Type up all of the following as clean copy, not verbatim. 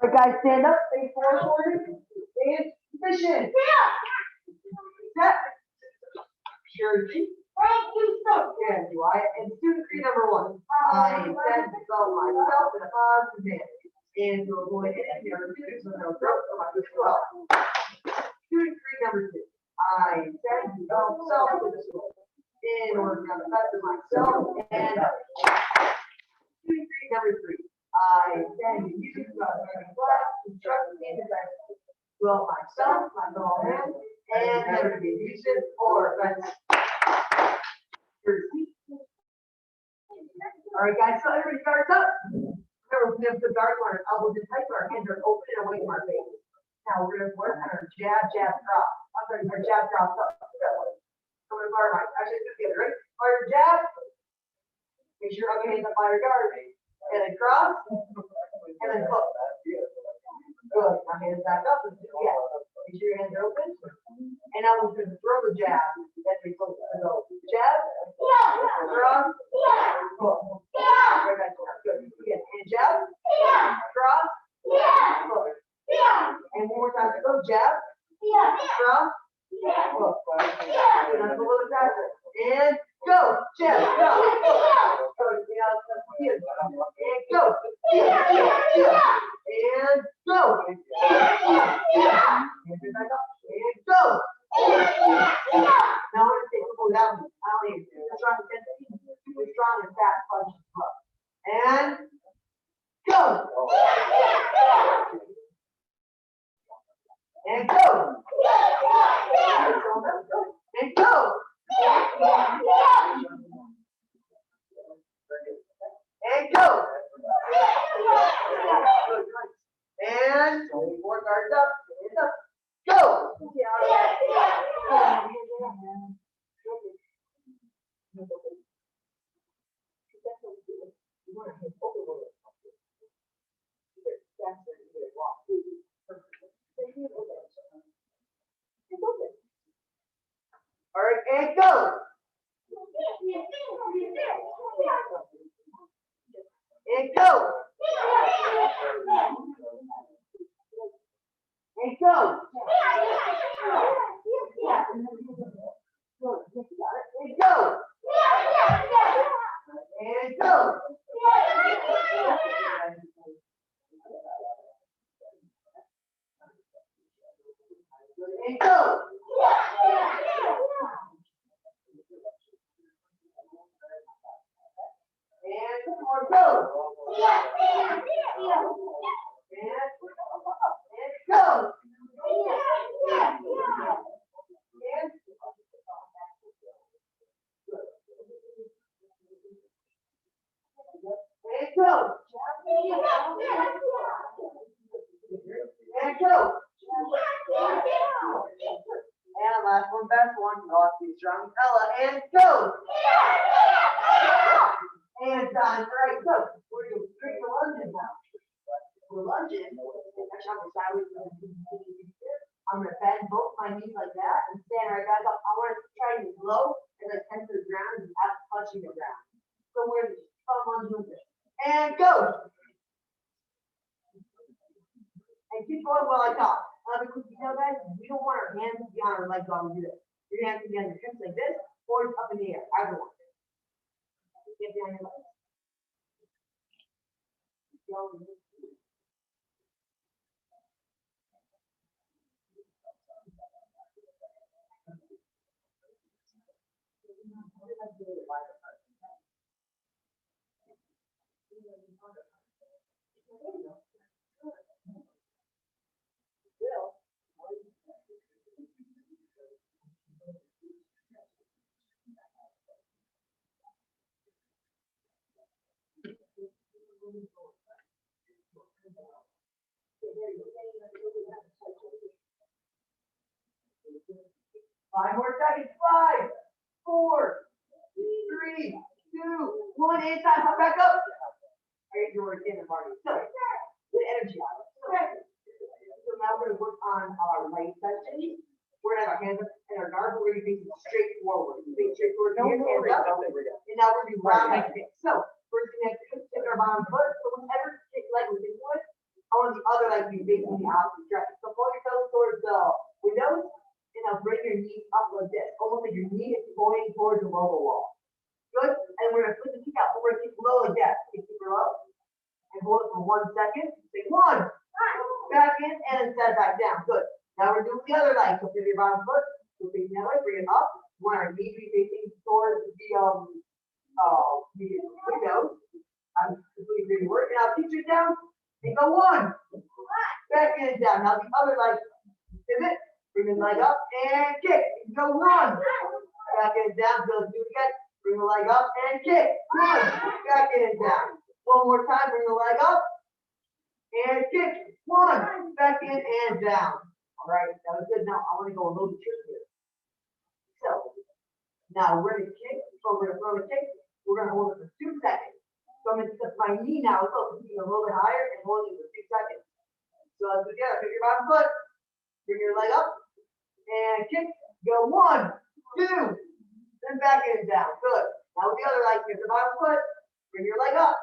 All right, guys, stand up, face forward, and position. Set. Purity. And do I? And student creed number 1. I said to develop myself in a positive manner. And to avoid any error students with no growth or my well. Student creed number 2. I said to develop self with a school. In order to have effect of myself and student creed number 3. I said to use God's class to trust me that I will myself, my fellow man, and never be abusive or offensive. All right, guys, so everybody starts up. Remember, we have the guard on our elbows and tight, our hands are open and away from our face. Now we're going to work on our jab, jab, drop. I'm sorry, our jab, drop, up. So we're going to bar my, actually, do it together, right? Fire jab. Make sure you have your hands up by your guard. And then cross. And then hook. Good. Now hands back up. Let's do it again. Make sure your hands are open. And now we're going to throw the jab. Then we go. Jab. Cross. Hook. Right back to that. Good. Again. And jab. Cross. Hook. And one more time. Go. Jab. Cross. Hook. And that's a little faster. And go. Jab. Cross. Hook. Go. And go. And go. And back up. And go. Now I'm going to take a move down. I don't need to. Strong intensity. Super strong and fast punch. And go. And go. And go. And go. And 24 guards up. Hands up. Go. All right, and go. And go. And go. And go. And go. And go. And one more, go. And go. And go. And go. And last one, best one, off the strong Ella, and go. And done. All right, so we're going to straight the lunges now. We're lunging. I'm going to bend both my knees like that and stand right back up. I want to try to low as I tend to the ground and without touching the ground. So we're going to lunge with it. And go. And keep going while I talk. Another quick detail, guys, we don't want our hands to be on our legs while we do this. Your hands can be on your hips like this, or up in the air, either one. Get behind your legs. Five more seconds. 5, 4, 3, 2, 1. And time. Hop back up. Here's your in the party. So, good energy out. So now we're going to work on our right section. We're going to have our hands up in our guard. We're going to be straight forward. Face straight forward. Hands up. And now we're going to do round like this. So, we're going to take our bottom foot. So whenever kick leg with this one, I want to on the other leg, be facing the opposite direction. So pull your toes towards the windows, and now bring your knees up like this, almost like your knee is pointing towards the lower wall. Good. And we're gonna flip the kick out. We're gonna keep low like that. Keep her low, and hold it for 1 second. Say 1, back in, and set back down. Good. Now we're doing the other leg. So pivot your bottom foot. We're facing that way. Bring it up. We want our knee to be facing towards the windows. I'm completely agree with work. Now keep it down and go 1. Back in and down. Now the other leg. Pivot. Bring the leg up and kick. Go 1. Back in and down. Do it again. Bring the leg up and kick. 1. Back in and down. One more time. Bring the leg up and kick. 1. Back in and down. All right. That was good. Now I want to go a little bit trickier. So now we're going to kick. So we're going to throw a kick. We're going to hold it for 2 seconds. So I'm going to set my knee now. It's also a little bit higher and holding it for 2 seconds. So let's do it together. Pick your bottom foot. Bring your leg up and kick. Go 1, 2. Then back in and down. Good. Now with the other leg, pick the bottom foot. Bring your leg up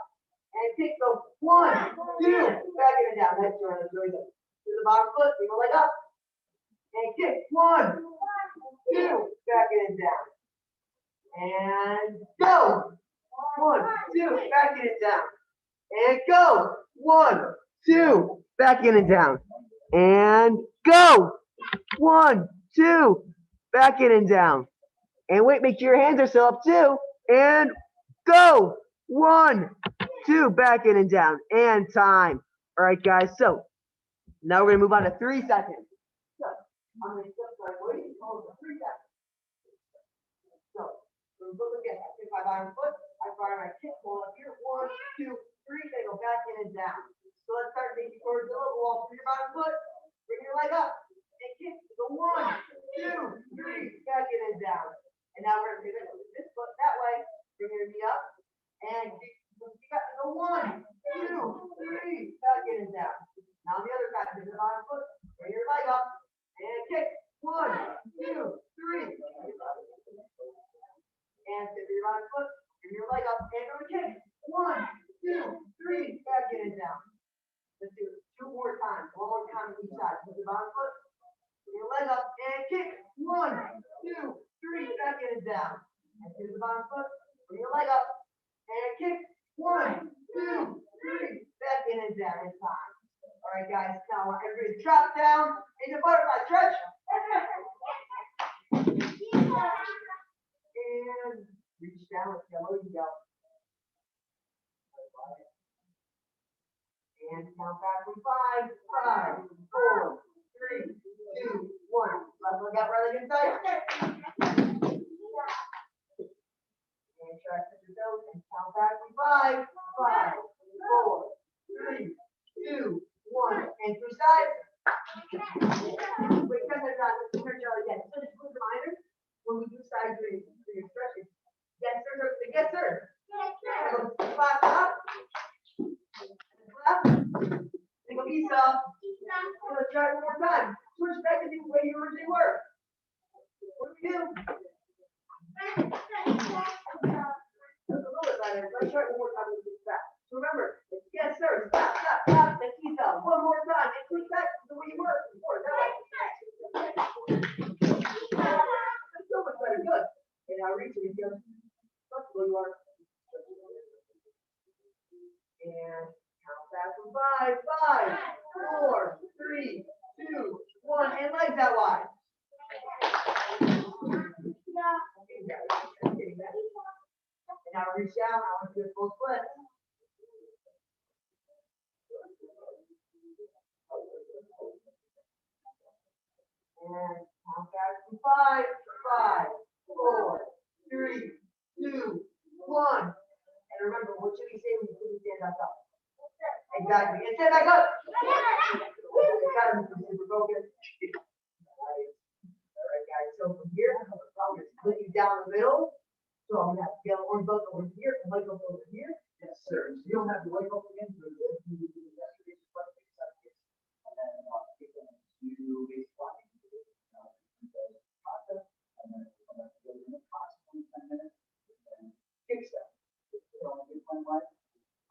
and kick. Go 1, 2. Back in and down. That's right. That's really good. To the bottom foot. Bring the leg up and kick. 1, 2. Back in and down. And go. 1, 2. Back in and down. And go. 1, 2. Back in and down. And go. 1, 2. Back in and down. And wait, make sure your hands are still up too. And go. 1, 2. Back in and down. And time. All right, guys. So now we're going to move on to 3 seconds. So I'm going to step my weight for 3 seconds. So we're going to look again. I pick my bottom foot. I fire my kick. Hold up here. 1, 2, 3. Then go back in and down. So let's start making towards the lower wall. Put your bottom foot. Bring your leg up. And kick. Go 1, 2, 3. Back in and down. And now we're going to pivot this foot that way. Bring your knee up. And go 1, 2, 3. Back in and down. Now on the other side, bring the bottom foot. Bring your leg up. And kick. 1, 2, 3. And pivot your bottom foot. Bring your leg up. And go to kick. 1, 2, 3. Back in and down. Let's do it 2 more times. 1 more time on each side. Put your bottom foot. Bring your leg up. And kick. 1, 2, 3. Back in and down. And to the bottom foot. Bring your leg up. And kick. 1, 2, 3. Back in and down. In time. All right, guys. Now I want everybody to drop down into butterfly stretch. And reach down with yellow. You go. And count back from 5, 5, 4, 3, 2, 1. Left leg out, right leg inside. And try to touch your toes and count back from 5, 5, 4, 3, 2, 1. And through side. Wait, press that down. Let's turn it again. So just a reminder, when we do side doing stretching. Yes, sir. Yes, sir. Yes, sir. Clap up. Think of Esau. Let's try it one more time. Switch back to the way you originally were. What do we do? That's a little bit better. Let's try it one more time with this back. So remember, yes, sir. Stop, stop, stop. That's Esau. One more time. And switch back to the way you were before. That way. That's so much better. Good. And now reach it. Feel comfortable you are. And count back from 5, 5, 4, 3, 2, 1, and legs out wide. And now reach down. I want to do a full split. And count back from 5, 5, 4, 3, 2, 1. And remember, what should we say when you stand back up? Exactly. And stand back up. Super focused. All right, guys. So from here, I'm going to split you down the middle. So I'm going to have to get one buck over here and leg up over here. Yes, sir. So you don't have to leg up again. And then you base blocking. Kick step. Awesome.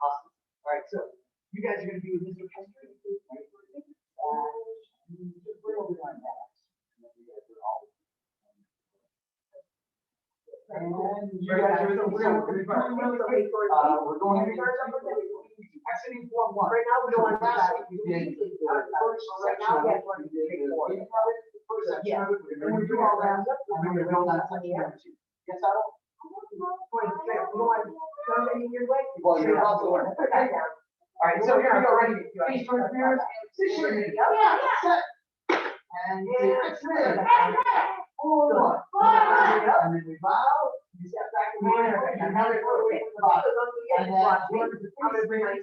All right, so you guys are going to be with Mr. Kester. doing really good. We're going into exiting form one. Right now, we don't want to. Last week we did the first section of it, we did the first section of it, And we do all that. and then we build that section number two. Yes, I don't. Well, you're about to learn. All right, so here we go, ready? Face towards mirrors, position. Set. And X-ray. Forward one. And then we bow, you step back and another quick bow. And then I'm gonna bring it to right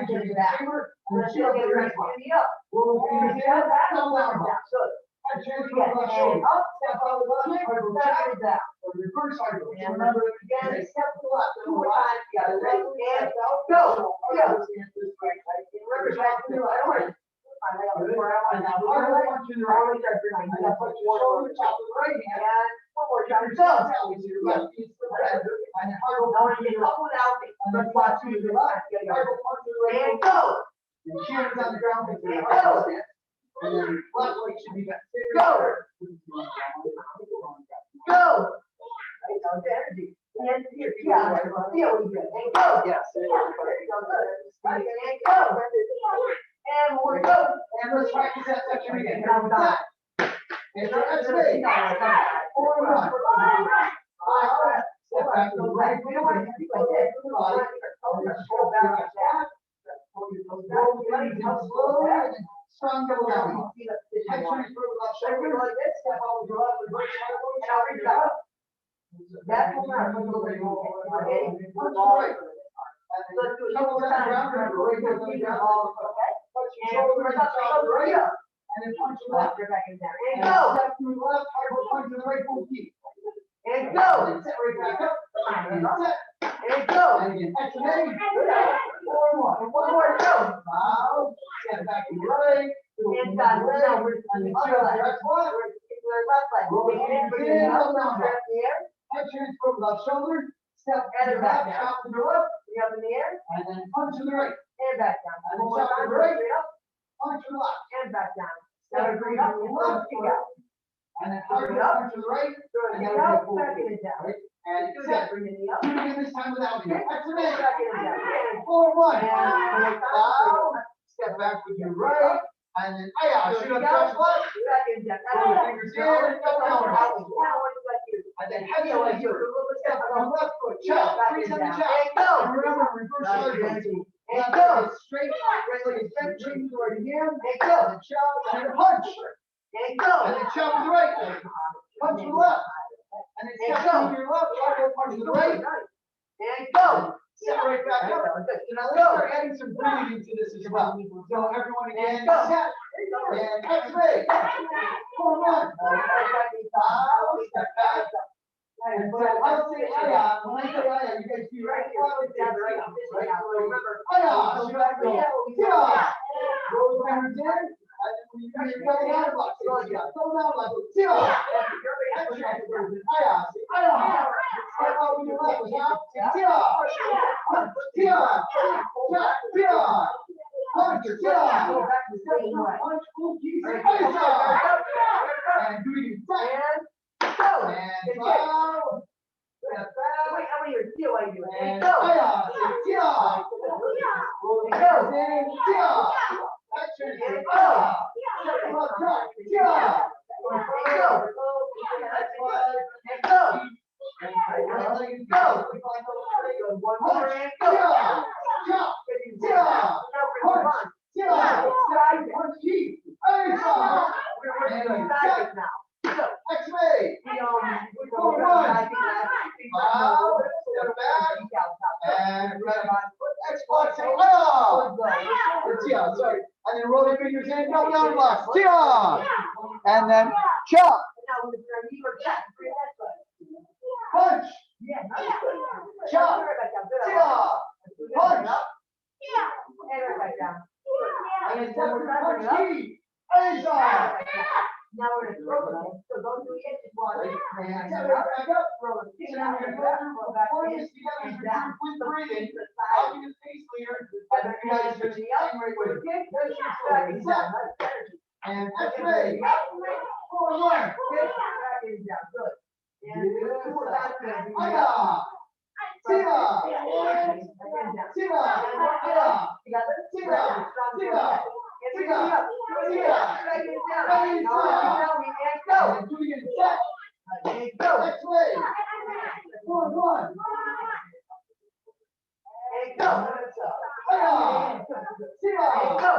into the chamber, and then she'll get ready. Roll fingers in, down, down, box. X-ray from the left shoulder. Step out the left, hard check down. Or reverse hard. Remember, again, step to the left, to the right. You gotta let hands out, go. Remember, back to the right. And now hard one to the right. And now put your shoulder top of the right hand. And one more time, Go. go. And then hard one Now, to when the you right. couple it out, And then flat to the left. Hard one to the right. and go. And hands on the ground. And then left leg should be back. Go. Go. Energy. And here, yeah, feel good. And go. Yes. And go. And we're go. And let's practice that section again. And I'm done. And for X-ray. Forward one. Step back to the right. We don't want to be like this. Roll back. Roll ready, come slowly, and then strong double down. X-ray for the left shoulder. Step out with your left, reverse side, And I'll reach out. That's what we're going to do. Okay. punch to the right. And then shoulder down the ground, remember, right foot on the ground. Touch your shoulder, and top to the right. And then punch to the left. And And go. step to the left, hard foot punch to the right, full feet. And And go. then set right back up. And set. And go. And again, X-ray. Forward one. And one more go. Bow. Step back to the right. And done. Now we're And then on shift the the left. left foot. We're left leg. Roll the hands in, up, down, Up in the air. X-ray from the left shoulder. Step to And the back left, down. chop to the left. Up in the air. And then punch to the right. And back down. And One more chop to time. the right. Straight up. Punch to the left. And back down. Step Now to bring the up. And left, kick out. and then hard Bring it up. punch to the right. Good. And Kick now out. we Back pull it down. right? And Do set. that. Bring the knee up. Do it again this time without me. X-ray. Back it down. And Forward one. one more time. Bow. Step back with your right. And then, shoot up, touch left. Back it down. Roll the fingers in, double down. Now what do you like to do? And then heavy leg Do a through. little Step step on up. left foot, chop, Back freeze it on the down. chop. And go. And remember, reverse side And leg. go. Left leg is straight, right leg is bent, change to right again. And go. And then chop, and then punch. And go. And then chop to the right. Punch to the left. And then And step go. to your left, right punch to the right. And go. Step right back up. So now let's start adding some breathing into this as well. So everyone again, And go. set. And X-ray. Forward one. Bow, step back. And so I'll say aya. When I say aya, you guys be right here. Right? Remember, aya. Should I go? Yeah. Roll the fingers in. And then when you do your double down block, double down block. Yeah. X-ray version. Aya. Say aya. Step out with your left. Yeah. Yeah. Yeah. Yeah. Punch. Yeah. Punch. Cool. Aya. And do it again. And go. And bow. Step back. Wait, how many years? Feel like you. And And go. aya. Say yeah. Roll the fingers in. Yeah. X-ray. Say aya. Step up, drop. Yeah. And go. And go. And right leg is go. One more and go. Yeah. Chop. Yeah. Punch. Yeah. Punch key. Aya. X-ray. Forward one. Bow. Step back. And X-block. Say aya. Yeah, sorry. And then roll your fingers in, double down blocks. Yeah. And then chop. Punch. Chop. Yeah. Punch. And then step with punch key. Aya. Now we're gonna throw it, so don't do it, just one. And step right back up. Throw it. So now we're gonna go before this together, we're doing quick breathing. I'll do the face clear. And then you guys are the same right with it. And X-ray. Forward one. And two more times, Hiya. Siva. Siva. Hiya. Together. Siva. Siva. Siva. Siva. Straighten it down. Now we and go. And do it again. Set. And go. Next way. One. And go. Hiya. Siva. And go.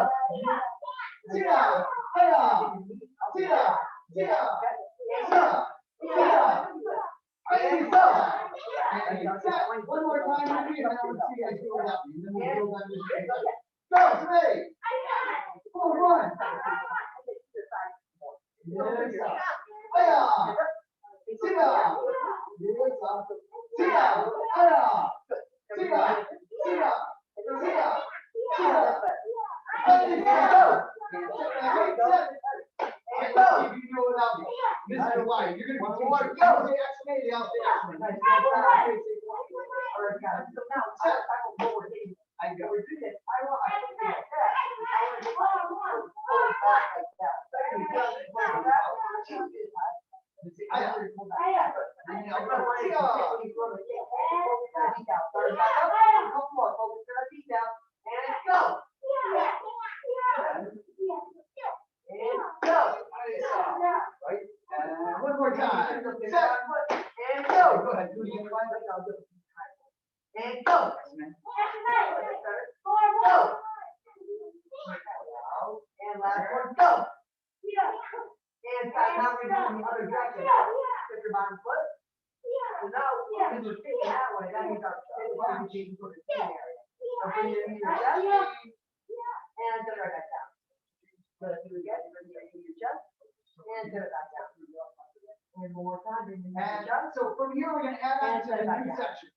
Siva. Hiya. Siva. Siva. Siva. Siva. And go. One more time, repeat, and I will see you guys do it up. And then we'll go down this way. Go, three. 4, 1. Yes. Hiya. Siva. Yes. Siva. Hiya. Siva. Siva. Siva. Siva. And go. And go. You can go without me. Mr. White, you're gonna be more. Go. Say excellent, I'll say excellent. So now, I will go with it. I go with it. I want to do that. I want to go back like that. One more time. And go. Go ahead, do it again. And go. Go. And last one, go. And now we're going the other direction. Put your bottom foot. So now, when you're facing that way, that means our energy for the chin area. So bring it in your chest. And set it right back down. Let it do it again. Bring it in your chest. And set it back down. And one more time. Bring it in your chest. So from here, we're gonna add on to the new section.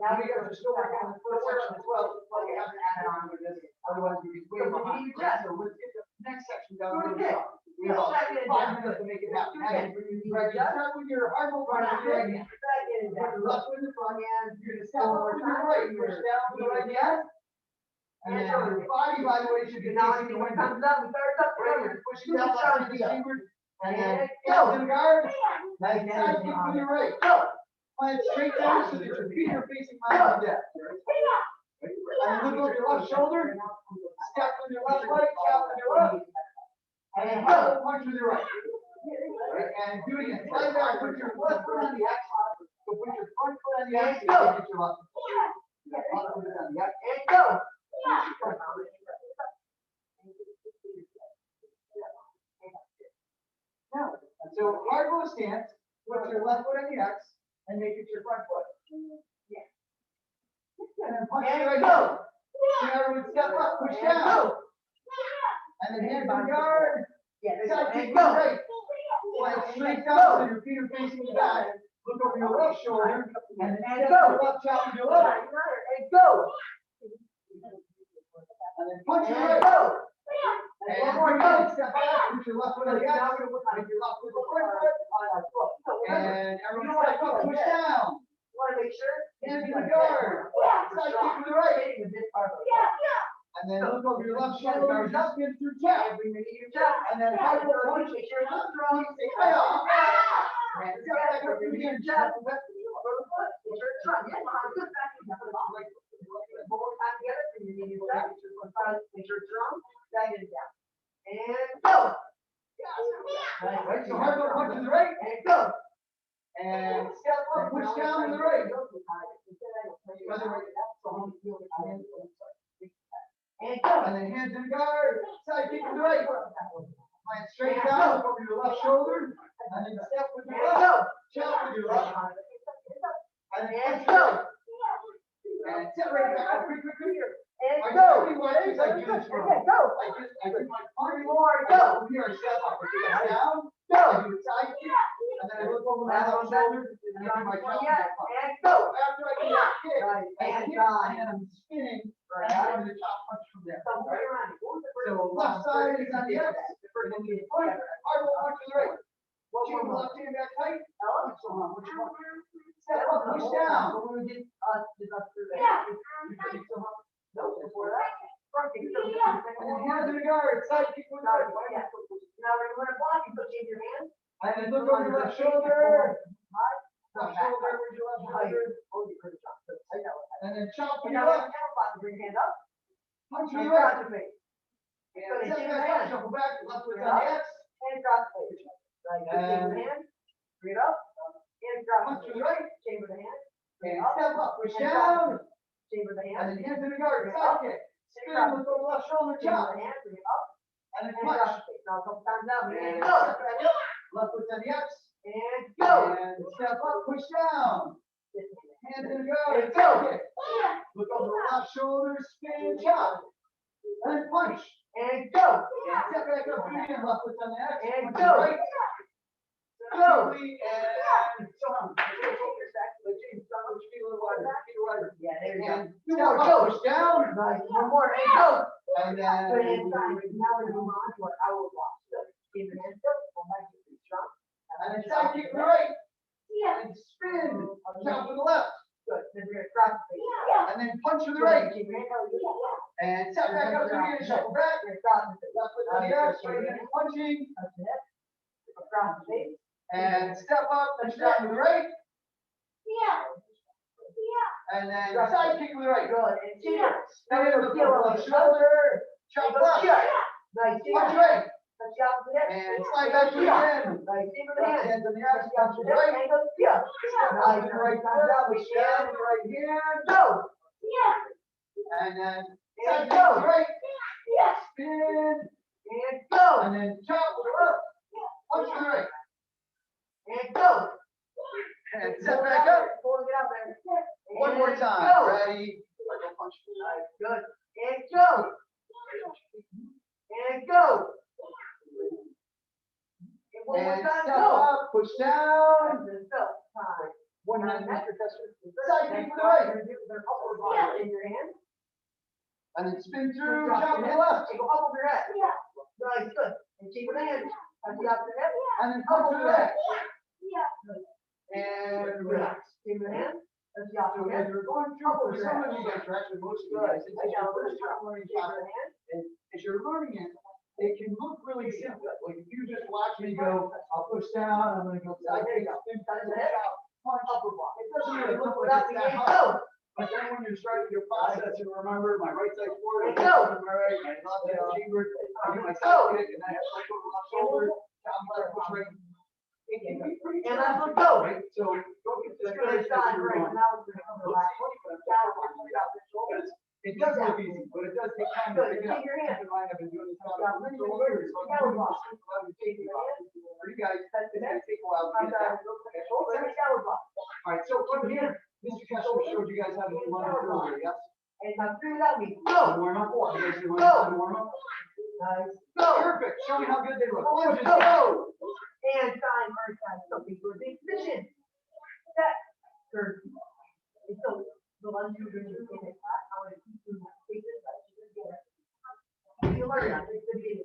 Now we have to still work on the first section as well, but we have to add on with this, otherwise we can wait on. So let's get the next section down. We have about 5 minutes to make it happen. Right, you start with your hard move on your right hand. Put your left foot in the front hand, you're gonna step up with your right, push down with the right hand. And then your body, by the way, should be Now, facing the when it window. comes up, we start up. Right, you're pushing down like this forward. And then Go. to the guard, Nice. side kick with your right. Go. Plant straight down so that your feet are facing my death. And then look over your left shoulder, step with your left leg, chop with your left. And then elbow punch with your right. Right, and do it again. Slide back, put your left foot on the X. So put your front foot on the X, and get your left foot. Other foot is on the X. And go. Now, so hard row stance, put your left foot on the X, and make it your front foot. And then punch your right foot. So everyone step up, push down. And then hand on guard. Side kick with your right. Plant straight down so your feet are facing the back. Look over your left shoulder. And then step to your left, chop with your left. And go. And then punch your And right. go. And one more time, step back, put your left foot on the X. Make your left foot the front foot. And everyone step up, push down. Want to make sure? Hand to the guard. Side kick with the right. And then look over your left shoulder, just spin through tap. And then hard row punch. Make sure it's strong. Say, hiya. And step back up into your chest. Make sure it's strong. Yeah, good back. One more time together. Bring your knee to your chest. Make sure it's strong. Drag it down. And go. Right, so hard row punch to the right. And go. And step up, push down to the right. And go. And then hand to the guard, side kick to the right. Plant straight down, look over your left shoulder. And then step with your And left. go. Chop with your left. And then And punch go. and separate back up, quick. And I go. really want to, I do this wrong. Okay, go. I do my arm More, go. go. Over here, I step up, I get down. Go. I do a side kick. And then I look over my left shoulder. And I do my chop. And go. After I get that kick, Right, I and kick, gone. and then I'm spinning. Right. And I'm the chop punch from there. So turn around. So left side is on the X. And then you point, hard roll punch to the right. Keep your left hand back tight. Step up, push down. Before that. And then hand to the guard, side kick with the right. Now we're going to block. You put in your hand. And then look over your left shoulder. left shoulder, where's your left shoulder? Oh, you could have dropped it. I know. And then chop to And your now, left, bring your hand up. punch to And your right. cross your face. And step back up, shuffle back, left foot on the X. And cross the face. Like, take your hand, bring it up, and cross Punch the to face. the right, Chamber the hand, and step up, push and cross down, the face. Chamber the and hand, then hands in the guard, side kick. Spin with the left shoulder chamber chop, the hand, bring it up, and then and punch. cross the face. Now, a couple times out, And and step go. back up, left foot on the X. And go. And step up, push down. Hands in the guard, And side go. kick. Look over the left shoulder, spin, chop. And then punch. And go. And step back up, do it again, left foot on the X. And punch go. right. Go. Slowly, and jump. Let James down, let your feet a little wider, feet wider. Yeah, there you go. And Two step more, up, go. push down. Nice. One more, and go. And Good hand then, time. Now we're gonna move on to our hour walk. So, keep your hands up. One back, keep it strong. and then side kick to the right. And spin, chop to the left. Good. Then we're gonna cross the face. And then punch to the right. Keep your hand up. And step back up, do it again, shuffle back. We're gonna cross the face. Left foot on the X, right hand punching. Touch the hip. Across the face. And step up, push down to the right. And then side kick to the right. Good. And cheer. Spin with the Heel on left the shoulder. Chop left. Cheer. Nice. Punch Cheer. right. Touch the opposite hip. And slide back to the end. Nice. Cheer with the Left hand. hand on the Touch X, the punch opposite to the hip. right. And go. Cheer. Slide to the right foot, push down with the right hand. Go. And then And side kick go. to the right. Spin. And go. And then chop with the left. Punch to the right. And go. And step back up. Pull it out there. One more And time. go. Ready? Punch. Nice. Good. And go. And go. And one more And time. step Go. up, push down. And go. Time. One hand, Next. Mr. Kessler. Side Side kick kick to the right. Their upper body in your hand. And then spin through, chop to the left. And go up over your head. Nice. Good. And keep it in. Touch the opposite hip. And then up to the right. And And relax. Keep your hand. Touch the So opposite as hip. you're going through, for some of you guys, or actually most of you guys, it's your first time learning Keep your chocolate. hand. And as you're learning it, it can look really simple. Like if you just watch me go, I'll push down, I'm gonna go side kick, spin, chop, punch, upper block. It doesn't really look like it's that hard. Go. But then when you're starting your process and remember my right side forward, And go. my right, my left side chamber, I do my side kick and I have to go left shoulder, chop left, push right. It can be pretty And that's challenging, what go. right? So don't get It's discouraged. good. It's as done. you're Right. going. Now we're gonna come to the last one. Because it does look easy, but it does take time to Good. pick it up. Keep your hand. Keep in mind, I've been doing this now for many years, so I'm doing this for a lot of for you guys, it's gonna take a while to get that. All right, so from here, Mr. Kessler showed you guys how to do one earlier, yes? And now three without me. So Go. warm up, you guys do one Go. warm up? Nice. Go, perfect, show me how good they look. Go. Lunges, Go. And time, first time, something for the position. Set. Third. And so the lunge you're doing in a class, I want to teach you how to take this, but you can get it. You learn that, it's the beginning.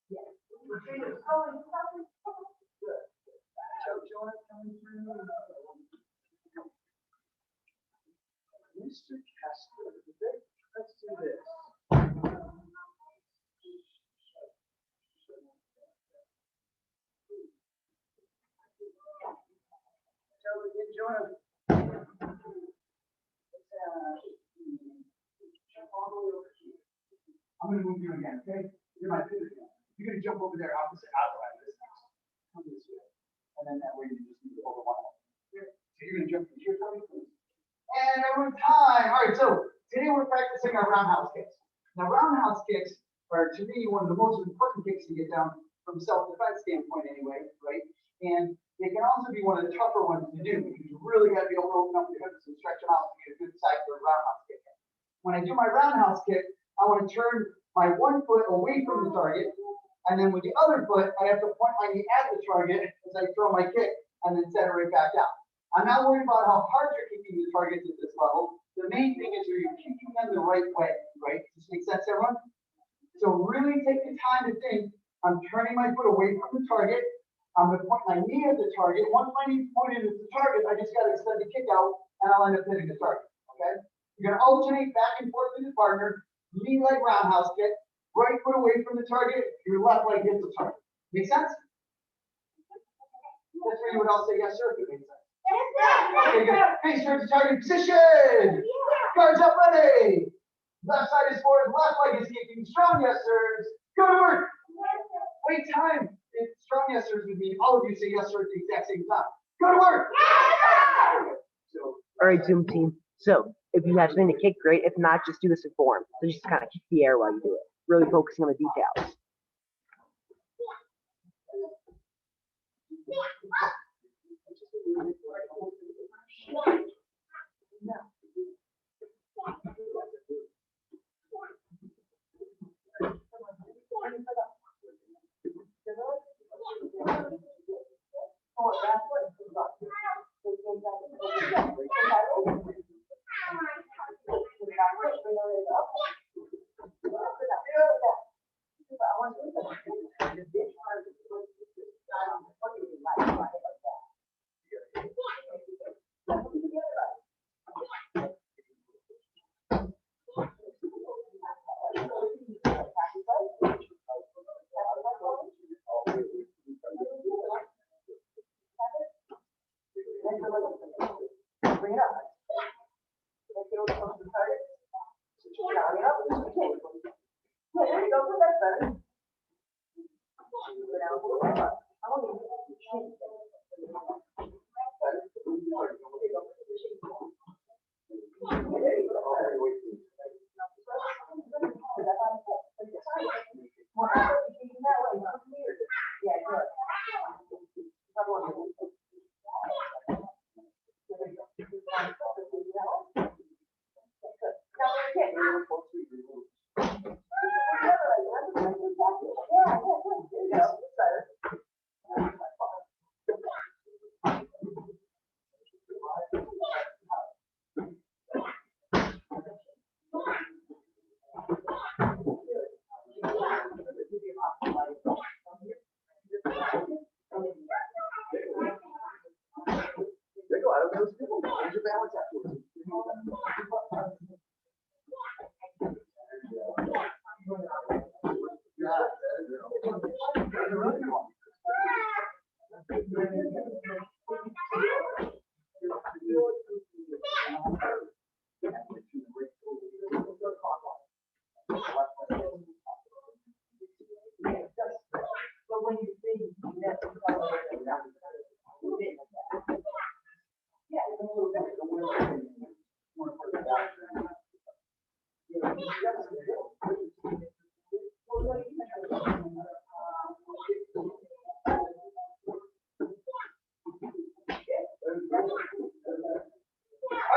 Yeah. We're doing it slowly. Good. Choke joint coming through. Mr. Kessler, let's do this. So we can join us. Jump all the way over here. I'm gonna move you again, okay? You're my pivot again. You're gonna jump over there opposite outside of this next. Come this way. And then that way you just need to over one. Here. So you're gonna jump from here, Tony, please. And over time. All right, so today we're practicing our roundhouse kicks. Now roundhouse kicks are to me one of the most important kicks to get down from self-defense standpoint anyway, right? And they can also be one of the tougher ones to do because you really got to be able to open up your hips and stretch them out to get a good side for a roundhouse kick. When I do my roundhouse kick, I want to turn my one foot away from the target, and then with the other foot, I have to point my knee at the target as I throw my kick and then set it right back down. I'm not worried about how hard you're kicking the targets at this level. The main thing is you're kicking them the right way, right? Does this make sense, everyone? So really take the time to think, I'm turning my foot away from the target. I'm going to point my knee at the target. Once my knee pointed at the target, I just got to extend the kick out, and I'll end up hitting the target, okay? You're going to alternate back and forth with your partner, knee leg roundhouse kick, right foot away from the target, your left leg hits the target. Make sense? That's where you would all say yes, sir, if it made sense. Okay, good. Face towards the target position. Guards up ready. Left side is forward, left leg is kicking. Strong yes, sirs. Go to work. Wait time. If strong yes, sirs would mean all of you say yes, sir, at the exact same time. Go to work. All right, Zoom team. So, if you have something to kick, great. If not, just do this in form. So just kind of kick the air while you do it. Really focusing on the details.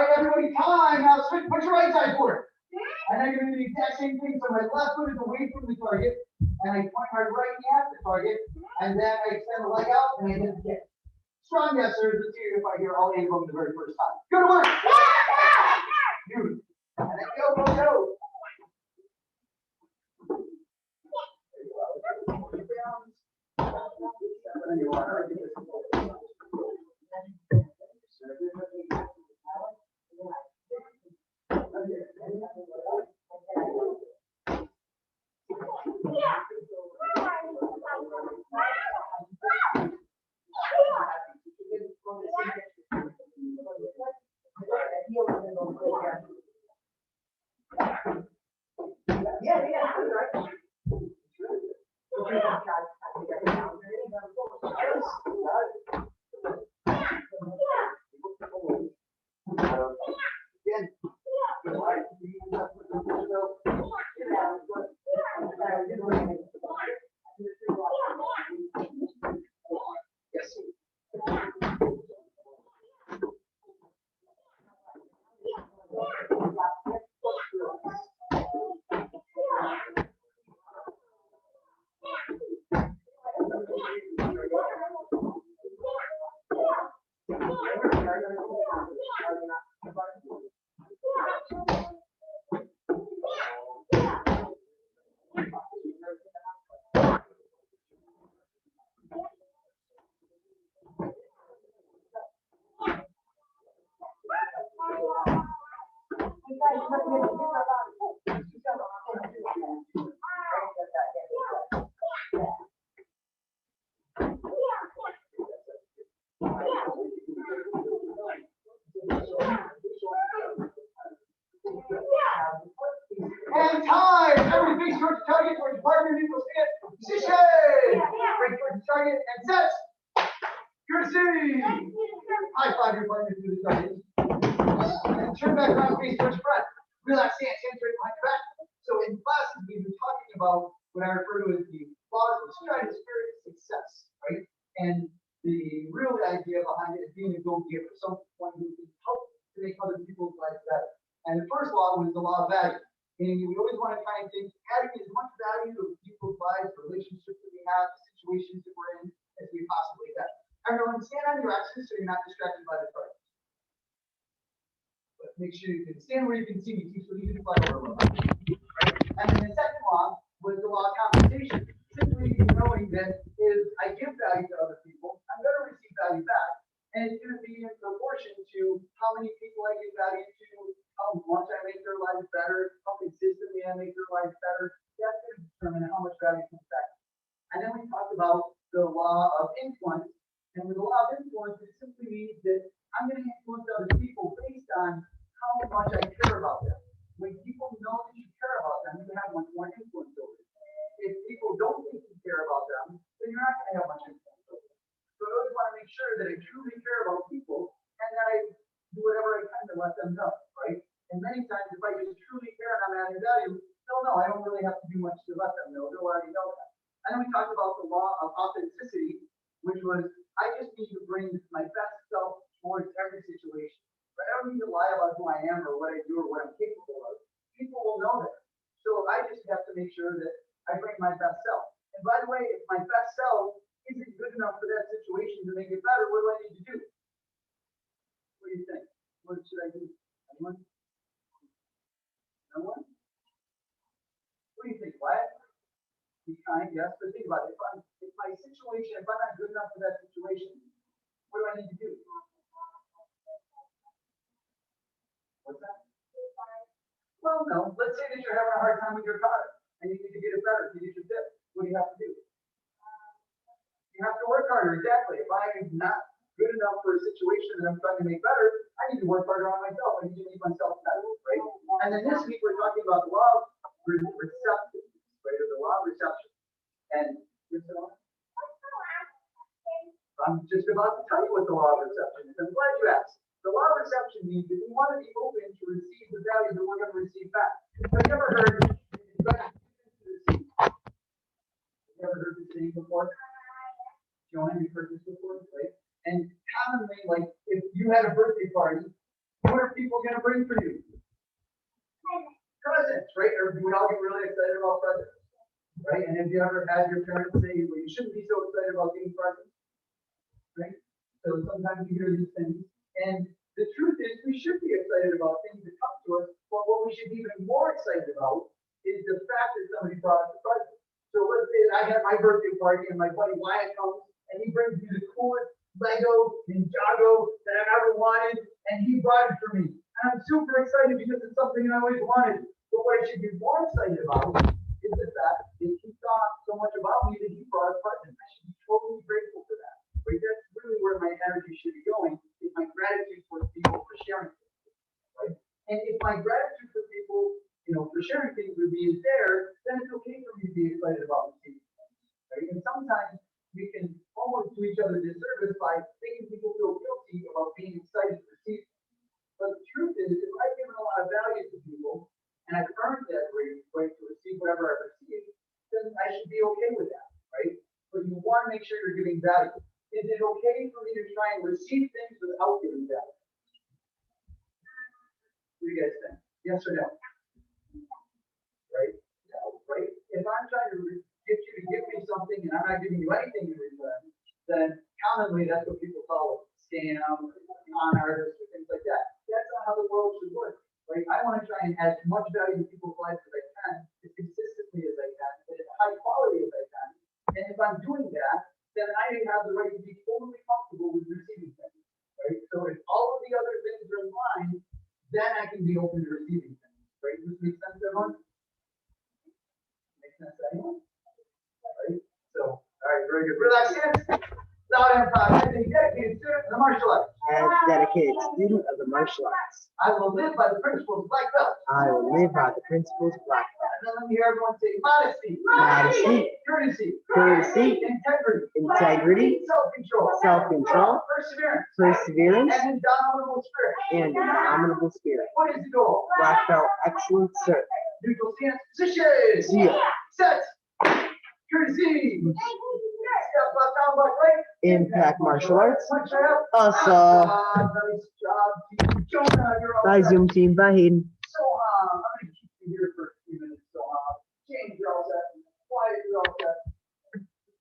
All right, everybody, time. Now switch, put your right side forward. And I'm going to do the exact same thing. So my left foot is away from the target, and I point my right knee at the target, and then I extend the leg out and I hit the kick. Strong yes, sir. Let's see if I hear all 8 of them the very first time. Go to work. Dude. And then go, go, go. And time. Everybody face towards the target, towards the partner, neutral stand. Position. Right towards the target and set. Courtesy. High five your partner through the target. And turn back around, face towards the front. Relax stance, hands right behind your back. So in classes, we've been talking about what I refer to as the laws of stride spirit of success, right? And the real idea behind it is being a go-giver, someone who can help to make other people's lives better. And the first law was the law of value. Meaning we always want to try and think, adding as much value to people's lives, the relationships that we have, the situations that we're in, as we possibly can. Everyone stand on your X's so you're not distracted by the target. But make sure you can stand where you can see me, so you can fly over. Right? And then the second law was the law of compensation. Simply knowing that if I give value to other people, I'm going to receive value back. And it's going to be in proportion to how many people I give value to, how much I make their lives better, how consistently I make their lives better. That's going to determine how much value comes back. And then we talked about the law of influence. And with the law of influence, it simply means that I'm going to influence other people based on how much I care about them. When people know that you care about them, you have much more influence over them. If people don't think you care about them, then you're not going to have much influence over them. So I always want to make sure that I truly care about people and that I do whatever I can to let them know, right? And many times, if I just truly care and I'm adding value, they'll know. I don't really have to do much to let them know. They'll already know that. And then we talked about the law of authenticity, which was I just need to bring my best self towards every situation. But I don't need to lie about who I am or what I do or what I'm capable of. People will know that. So I just have to make sure that I bring my best self. And by the way, if my best self isn't good enough for that situation to make it better, what do I need to do? What do you think? What should I do? Anyone? No one? What do you think? What? Be kind, yes, but think about it. If my situation, if I'm not good enough for that situation, what do I need to do? What's that? Well, no. Let's say that you're having a hard time with your car and you need to get it better, to get your tip. What do you have to do? You have to work harder, exactly. If I'm not good enough for a situation that I'm trying to make better, I need to work harder on myself. I need to make myself better, right? And then this week we're talking about the law of reception, right? Or the law of reception. And I'm just about to tell you what the law of reception is. I'm glad you asked. The law of reception means that we want to be open to receive the value that we're going to receive back. Have you ever heard this saying before? Joanne, you've heard this before, right? And commonly, like, if you had a birthday party, what are people going to bring for you? Presents, right? Or we all get really excited about presents, right? And have you ever had your parents say, well, you shouldn't be so excited about getting presents, right? So sometimes you hear these things. And the truth is, we should be excited about things that come to us, but what we should be even more excited about is the fact that somebody brought us a present. So let's say that I have my birthday party and my buddy Wyatt comes and he brings me the coolest Lego Ninjago that I've ever wanted, and he brought it for me. And I'm super excited because it's something I always wanted. But what I should be more excited about is the fact that he thought so much about me that he brought a present. I should be totally grateful for that. Right? That's really where my energy should be going, is my gratitude for people for sharing things. Right? And if my gratitude for people, for sharing things with me is there, then it's okay for me to be excited about receiving things. Right? And sometimes we can almost do each other a disservice by making people feel guilty about being excited to receive things. But the truth is, if I've given a lot of value to people and I've earned that right to receive whatever I've received, then I should be okay with that, right? But you want to make sure you're giving value. Is it okay for me to try and receive things without giving value? What do you guys think? Yes or no? Right? No, right? If I'm trying to get you to give me something and I'm not giving you anything in return, then commonly that's what people call a scam, con artist, or things like that. That's not how the world should work, right? I want to try and add as much value to people's lives as I can, as consistently as I can, and as high quality as I can. And if I'm doing that, then I have the right to be totally comfortable with receiving things, right? So if all of the other things are in line, then I can be open to receiving things, right? Does this make sense, everyone? Makes sense to anyone? Right? So, all right, very good. Relax hands. Loud and proud. Dedicated student in the martial arts. as dedicated student of the martial arts. I will live by the principles of black belt. I will live by the principles of black belt. And then let me hear everyone say modesty, Modesty, courtesy, courtesy, integrity, integrity, self-control, self-control, perseverance, perseverance, and indomitable spirit. and indomitable spirit. What is the goal? Black belt excellence, sir. Neutral stance position. Seal. Set. Courtesy. Step left down, left right. Impact martial arts. Punch out. Awesome. Nice job, team. Jonah, you're all Bye, set. Zoom team. Bye, Hayden.